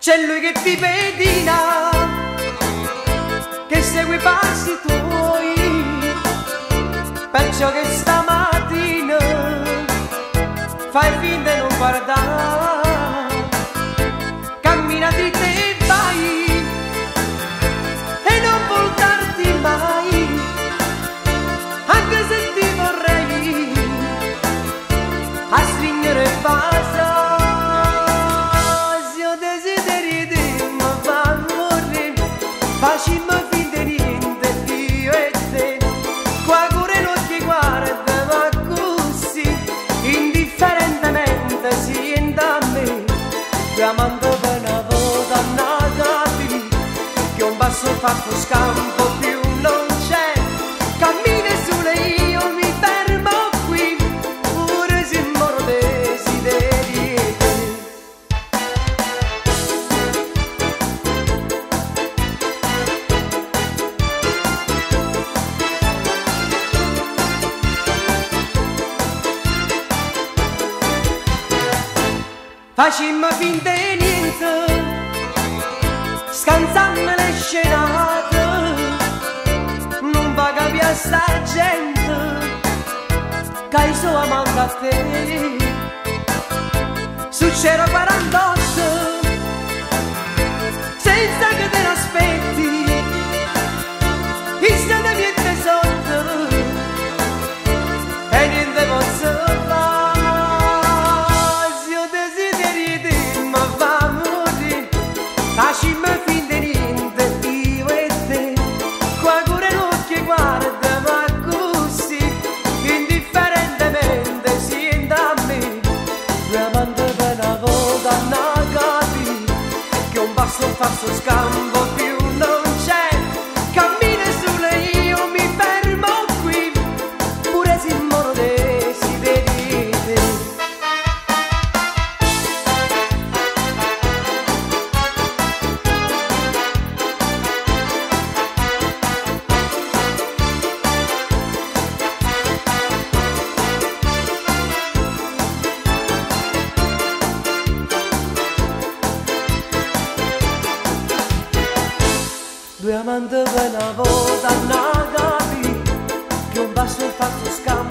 C'è lui che ti pedina, che segue i passi tuoi, perciò che stamattina fai finta di non guardare, cammina di te e vai e non voltarti mai, anche se ti vorrei a stringere il vaso. Facimmo finta di niente, io e te, qua pure non ti guarda, ma così, indifferentemente si entra a me, chiamando per una volta annata lì, che un passo fatto scampo più non c'è, cammina sulle io mi fermo qui, pure se moro desideri te. Facimmo finta di niente, scansammo le scenate, non va capire sta gente, che io sono amante a te. Succede 48, senza che te l'aspetti, istate niente sotto, e niente posso fare. Facimmo finta di niente, io e te, qua pure non ti guarda, ma così, indifferentemente si entra a me, chiamando per una volta a capi, che un passo falso scampo più non c'è, cammina sulle io mi fermo qui, pure se moro desideri te. Due amanti per una volta a capi, che un basso fatto scambio